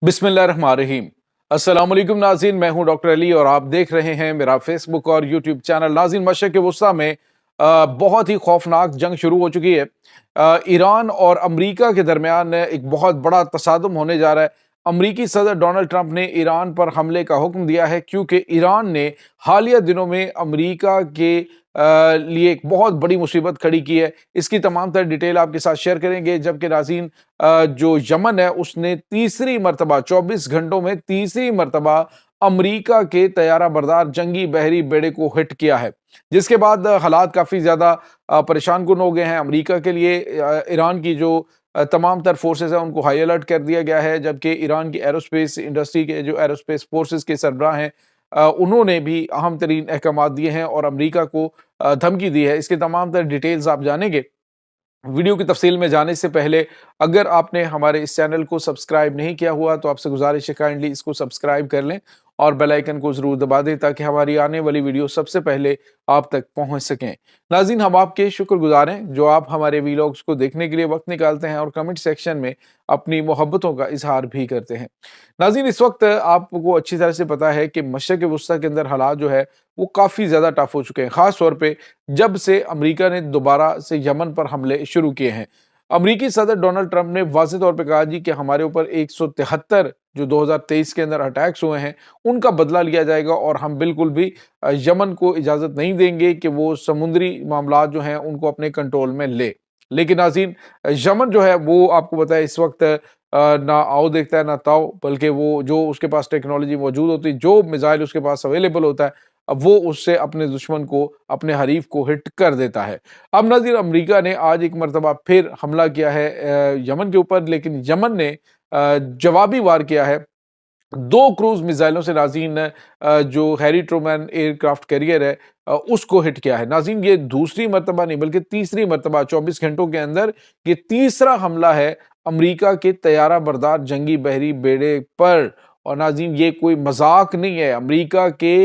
बिस्मिल्लाहिर्रहमानिर्रहीम। अस्सलाम वालेकुम नाज़रीन, मैं हूं डॉक्टर अली और आप देख रहे हैं मेरा फेसबुक और यूट्यूब चैनल। नाज़रीन, मशरिक़ वुस्ता में बहुत ही खौफनाक जंग शुरू हो चुकी है। ईरान और अमरीका के दरमियान एक बहुत बड़ा तसादुम होने जा रहा है। अमरीकी सदर डोनाल्ड ट्रंप ने ईरान पर हमले का हुक्म दिया है क्योंकि ईरान ने हालिया दिनों में अमरीका के लिए एक बहुत बड़ी मुसीबत खड़ी की है। इसकी तमाम तर डिटेल आपके साथ शेयर करेंगे। जबकि नाज़रीन, जो यमन है उसने तीसरी मरतबा 24 घंटों में तीसरी मरतबा अमरीका के तैयारा बरदार जंगी बहरी बेड़े को हिट किया है, जिसके बाद हालात काफ़ी ज़्यादा परेशान कुन हो गए हैं। अमरीका के लिए ईरान की जो तमाम तर फोर्सेस हैं उनको हाई अलर्ट कर दिया गया है। जबकि ईरान की एरोस्पेस इंडस्ट्री के जो एरोस्पेस फोर्सेस के सरबराह हैं, उन्होंने भी अहम तरीन अहकाम दिए हैं और अमरीका को धमकी दी है। इसके तमाम तर डिटेल्स आप जानेंगे। वीडियो की तफसील में जाने से पहले अगर आपने हमारे इस चैनल को सब्सक्राइब नहीं किया हुआ तो आपसे गुजारिश है काइंडली इसको सब्सक्राइब कर लें और बेल आइकन को जरूर दबा दें ताकि हमारी आने वाली वीडियो सबसे पहले आप तक पहुंच सकें। नाज़रीन, हम आपके शुक्रगुजार हैं जो आप हमारे वीलॉग्स को देखने के लिए वक्त निकालते हैं और कमेंट सेक्शन में अपनी मोहब्बतों का इजहार भी करते हैं। नाज़रीन, इस वक्त आपको अच्छी तरह से पता है कि मशरिक़ वुस्ता के अंदर हालात जो है वो काफ़ी ज़्यादा टफ हो चुके हैं, ख़ास तौर पे जब से अमेरिका ने दोबारा से यमन पर हमले शुरू किए हैं। अमेरिकी सदर डोनाल्ड ट्रंप ने वाज़ेह तौर पे कहा जी कि हमारे ऊपर 173 जो 2023 के अंदर अटैक्स हुए हैं, उनका बदला लिया जाएगा और हम बिल्कुल भी यमन को इजाज़त नहीं देंगे कि वो समुद्री मामलात जो हैं उनको अपने कंट्रोल में ले। लेकिन नाज़रीन, यमन जो है वो आपको पता है इस वक्त ना आओ देखता है ना ताओ, बल्कि वो जो उसके पास टेक्नोलॉजी मौजूद होती है, जो मिसाइल उसके पास अवेलेबल होता है, अब वो उससे अपने दुश्मन को, अपने हरीफ को हिट कर देता है। अब नाज़रीन, अमेरिका ने आज एक मरतबा फिर हमला किया है यमन के ऊपर, लेकिन यमन ने जवाबी वार किया है। 2 क्रूज़ मिसाइलों से नाज़रीन जो हैरी ट्रूमैन एयरक्राफ्ट कैरियर है उसको हिट किया है। नाज़रीन, ये दूसरी मरतबा नहीं बल्कि तीसरी मरतबा 24 घंटों के अंदर ये तीसरा हमला है अमेरिका के तैयारा बरदार जंगी बहरी बेड़े पर। और नाज़रीन, ये कोई मज़ाक नहीं है। अमेरिका के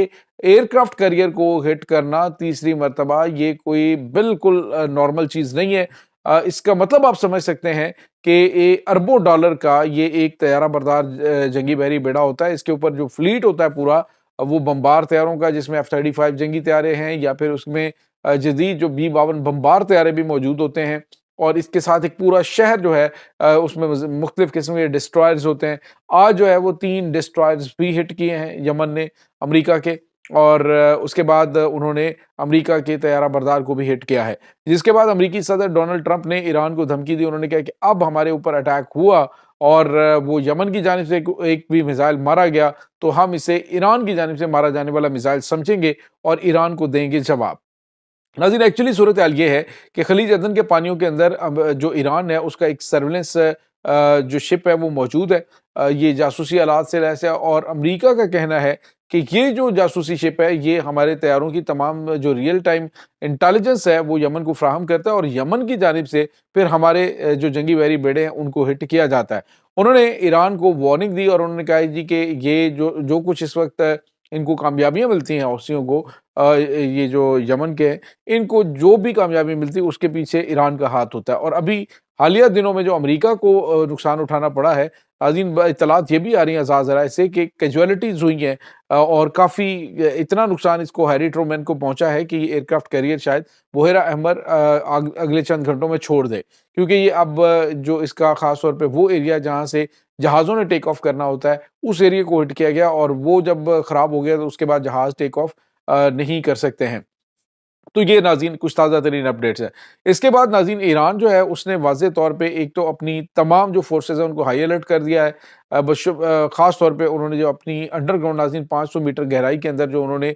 एयरक्राफ्ट कैरियर को हिट करना तीसरी मरतबा, ये कोई बिल्कुल नॉर्मल चीज़ नहीं है। इसका मतलब आप समझ सकते हैं कि ये अरबों डॉलर का ये एक तैयारा बरदार जंगी बहरी बेड़ा होता है। इसके ऊपर जो फ्लीट होता है पूरा, वो बम्बार तैयारों का, जिसमें F-35 जंगी तैयारे हैं या फिर उसमें जदीद जो B-52 बम्बार तैयारे भी मौजूद होते हैं। और इसके साथ एक पूरा शहर जो है उसमें मुख्तलिफ किस्म के डिस्ट्रॉयर्स होते हैं। आज जो है वो 3 डिस्ट्रॉयर्स भी हिट किए हैं यमन ने अमेरिका के, और उसके बाद उन्होंने अमेरिका के तैयारा बरदार को भी हिट किया है। जिसके बाद अमेरिकी सदर डोनाल्ड ट्रंप ने ईरान को धमकी दी। उन्होंने कहा कि अब हमारे ऊपर अटैक हुआ और वो यमन की जानिब से एक भी मिसाइल मारा गया तो हम इसे ईरान की जानिब से मारा जाने वाला मिसाइल समझेंगे और ईरान को देंगे जवाब। नाज़रीन, एक्चुअली सूरत हाल ये है कि खलीज अदन के पानियों के अंदर अब जो ईरान है उसका एक सर्विलेंस जो शिप है वो मौजूद है। ये जासूसी आलात से लैस है और अमेरिका का कहना है कि ये जो जासूसी शिप है ये हमारे तैयारों की तमाम जो रियल टाइम इंटेलिजेंस है वो यमन को फ्राहम करता है और यमन की जानिब से फिर हमारे जो जंगी बहरी बेड़े हैं उनको हिट किया जाता है। उन्होंने ईरान को वार्निंग दी और उन्होंने कहा जी कि ये जो जो कुछ इस वक्त इनको कामयाबियां मिलती हैं हौसियों को, ये जो यमन के हैं, इनको जो भी कामयाबी मिलती है उसके पीछे ईरान का हाथ होता है। और अभी हालिया दिनों में जो अमेरिका को नुकसान उठाना पड़ा है, नाज़रीन, इत्तलात ये भी आ रही हैं आज़ाद ज़राए से कि कैजुअलिटीज़ हुई हैं और काफ़ी इतना नुकसान इसको हैरी ट्रूमैन को पहुंचा है कि ये एयरक्राफ्ट कैरियर शायद बुहेरा अहमर अगले चंद घंटों में छोड़ दे, क्योंकि ये अब जो इसका ख़ास तौर पे वो एरिया जहाँ से जहाज़ों ने टेक ऑफ करना होता है उस एरिया को हिट किया गया और वो जब ख़राब हो गया तो उसके बाद जहाज़ टेक ऑफ नहीं कर सकते हैं। तो ये नाज़रीन कुछ ताज़ा तरीन अपडेट्स हैं। इसके बाद नाज़रीन, ईरान जो है उसने वाज़ेह तौर पे एक तो अपनी तमाम जो फ़ोर्सेज़ हैं उनको हाई अलर्ट कर दिया है। ख़ास तौर पे उन्होंने जो अपनी अंडरग्राउंड नाज़रीन 500 मीटर गहराई के अंदर जो उन्होंने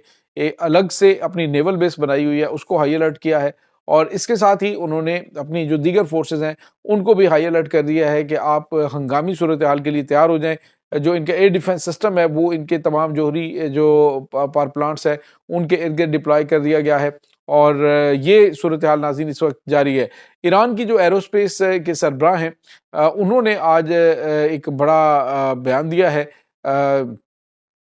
अलग से अपनी नेवल बेस बनाई हुई है उसको हाई अलर्ट किया है। और इसके साथ ही उन्होंने अपनी जो दीगर फ़ोर्सेज़ हैं उनको भी हाई अलर्ट कर दिया है कि आप हंगामी सूरत हाल के लिए तैयार हो जाएँ। जो इनका एयर डिफेंस सिस्टम है वो इनके तमाम जोहरी जो पावर प्लांट्स हैं उनके इर्द-गिर्द डिप्लॉय कर दिया गया है। और ये सूरत हाल नाज़रीन इस वक्त जारी है। ईरान की जो एरोस्पेस के सरबराह हैं, उन्होंने आज एक बड़ा बयान दिया है।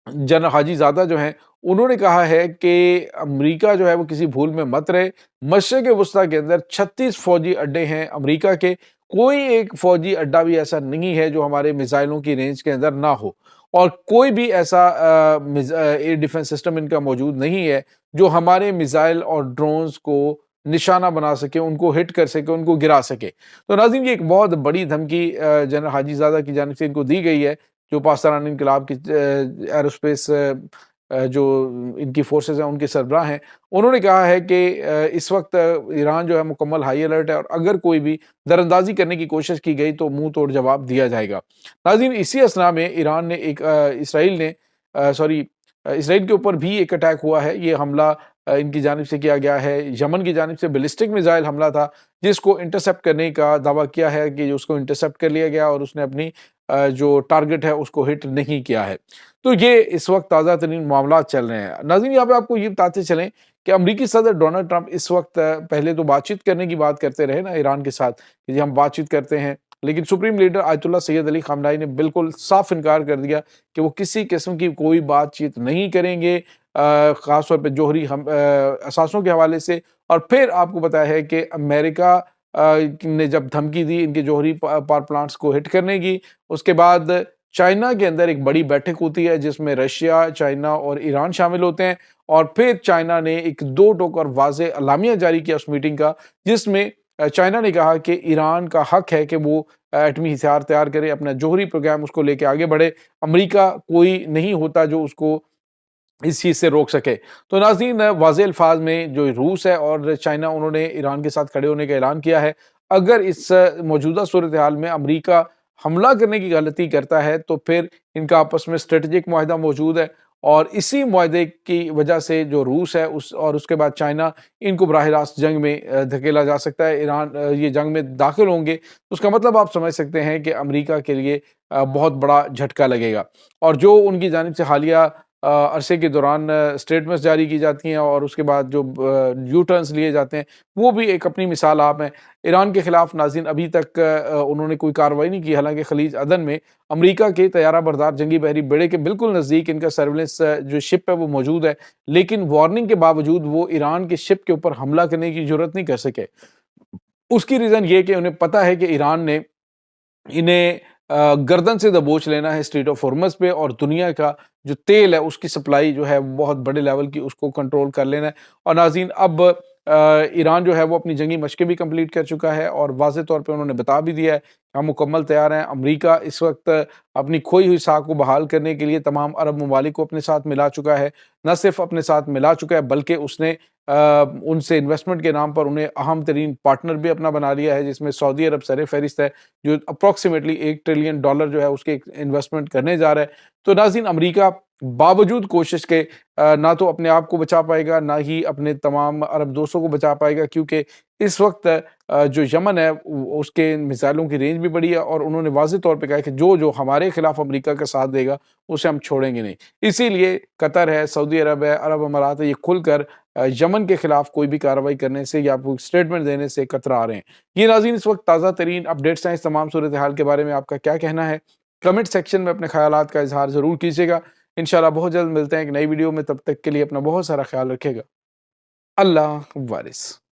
जनरल हाजीज़ादा जो हैं उन्होंने कहा है कि अमेरिका जो है वो किसी भूल में मत रहे। मशरिक़ वुस्ता के अंदर 36 फ़ौजी अड्डे हैं अमेरिका के, कोई एक फौजी अड्डा भी ऐसा नहीं है जो हमारे मिसाइलों की रेंज के अंदर ना हो, और कोई भी ऐसा एयर डिफेंस सिस्टम इनका मौजूद नहीं है जो हमारे मिसाइल और ड्रोन्स को निशाना बना सके, उनको हिट कर सके, उनको गिरा सके। तो नाज़रीन, ये एक बहुत बड़ी धमकी जनरल हाजीज़ादा की जानिब से इनको दी गई है, जो पाकिस्तान इनकलाब की एरोस्पेस जो इनकी फोर्सेस हैं उनके सरबराह हैं। उन्होंने कहा है कि इस वक्त ईरान जो है मुकम्मल हाई अलर्ट है, और अगर कोई भी दरअंदाजी करने की कोशिश की गई तो मुंह तोड़ जवाब दिया जाएगा। नाज़रीन, इसी असना में ईरान ने एक इसराइल ने सॉरी इसराइल के ऊपर भी एक अटैक हुआ है। ये हमला इनकी जानिब से किया गया है। यमन की जानिब से बैलिस्टिक मिसाइल हमला था, जिसको इंटरसेप्ट करने का दावा किया है कि उसको इंटरसेप्ट कर लिया गया और उसने अपनी जो टारगेट है उसको हिट नहीं किया है। तो ये इस वक्त ताज़ा तरीन मामला चल रहे हैं। नाज़रीन, यहाँ पे आपको ये बताते चलें कि अमेरिकी सदर डोनाल्ड ट्रंप इस वक्त पहले तो बातचीत करने की बात करते रहे ना ईरान के साथ, कि हम बातचीत करते हैं, लेकिन supreme leader Ayatollah Syed Ali खामनाई ने बिल्कुल साफ इनकार कर दिया कि वो किसी किस्म की कोई बातचीत नहीं करेंगे, ख़ास तौर पे जोहरी हम असासों के हवाले से। और फिर आपको पता है कि अमेरिका ने जब धमकी दी इनके जोहरी पावर प्लांट्स को हिट करने की, उसके बाद चाइना के अंदर एक बड़ी बैठक होती है जिसमें रशिया, चाइना और ईरान शामिल होते हैं, और फिर चाइना ने एक दो टोक और वाज़ेह अलामिया जारी किया उस मीटिंग का, जिसमें चाइना ने कहा कि ईरान का हक है कि वो एटमी हथियार तैयार करे, अपना जोहरी प्रोग्राम उसको लेके आगे बढ़े। अमेरिका कोई नहीं होता जो उसको इस चीज़ से रोक सके। तो नाज़रीन, वाज़ेह अल्फ़ाज़ में जो रूस है और चाइना, उन्होंने ईरान के साथ खड़े होने का ऐलान किया है। अगर इस मौजूदा सूरत हाल में अमेरिका हमला करने की गलती करता है तो फिर इनका आपस में स्ट्रेटेजिक मुआहदा मौजूद है, और इसी मुआहदे की वजह से जो रूस है उस और उसके बाद चाइना, इनको बराह रास्त जंग में धकेला जा सकता है। ईरान ये जंग में दाखिल होंगे तो उसका मतलब आप समझ सकते हैं कि अमेरिका के लिए बहुत बड़ा झटका लगेगा। और जो उनकी जानिब से हालिया अरसे के दौरान स्टेटमेंट्स जारी की जाती हैं और उसके बाद जो यू टर्न्स लिए जाते हैं, वो भी एक अपनी मिसाल आप हैं। ईरान के खिलाफ नाज़रीन अभी तक उन्होंने कोई कार्रवाई नहीं की, हालांकि खलीज अदन में अमेरिका के तैयारा बरदार जंगी बहरी बेड़े के बिल्कुल नज़दीक इनका सर्विलेंस जो शिप है वो मौजूद है, लेकिन वार्निंग के बावजूद वो ईरान के शिप के ऊपर हमला करने की जरूरत नहीं कर सके। उसकी रीज़न ये कि उन्हें पता है कि ईरान ने इन्हें गर्दन से दबोच लेना है स्ट्रेट ऑफ हॉर्मज़ पे, और दुनिया का जो तेल है उसकी सप्लाई जो है बहुत बड़े लेवल की उसको कंट्रोल कर लेना है। और नाज़रीन, अब ईरान जो है वो अपनी जंगी मशक़ें भी कंप्लीट कर चुका है, और वाज़ेह तौर पे उन्होंने बता भी दिया है कि हम मुकम्मल तैयार हैं। अमेरिका इस वक्त अपनी खोई हुई साख को बहाल करने के लिए तमाम अरब ममालिक को अपने साथ मिला चुका है। न सिर्फ अपने साथ मिला चुका है, बल्कि उसने उनसे इन्वेस्टमेंट के नाम पर उन्हें अहम तरीन पार्टनर भी अपना बना लिया है, जिसमें सऊदी अरब सर फहरिस्त है, जो अप्रॉक्सीमेटली $1 ट्रिलियन जो है उसके इन्वेस्टमेंट करने जा रहा है। तो नाज़रीन, अमेरिका बावजूद कोशिश के ना तो अपने आप को बचा पाएगा, ना ही अपने तमाम अरब दोस्तों को बचा पाएगा, क्योंकि इस वक्त जो यमन है उसके मिसाइलों की रेंज भी बड़ी है, और उन्होंने वाज़ेह तौर पे कहा है कि जो जो हमारे खिलाफ अमेरिका का साथ देगा उसे हम छोड़ेंगे नहीं। इसीलिए कतर है, सऊदी अरब है, अरब अमारात है, ये खुलकर यमन के खिलाफ कोई भी कार्रवाई करने से या कोई स्टेटमेंट देने से कतरा रहे हैं। ये नाज़रीन इस वक्त ताज़ा तरीन अपडेट्स हैं। इस तमाम सूरत हाल के बारे में आपका क्या कहना है? कमेंट सेक्शन में अपने ख्यालात का इज़हार ज़रूर कीजिएगा। इंशाल्लाह बहुत जल्द मिलते हैं एक नई वीडियो में, तब तक के लिए अपना बहुत सारा ख्याल रखिएगा। अल्लाह वारिस।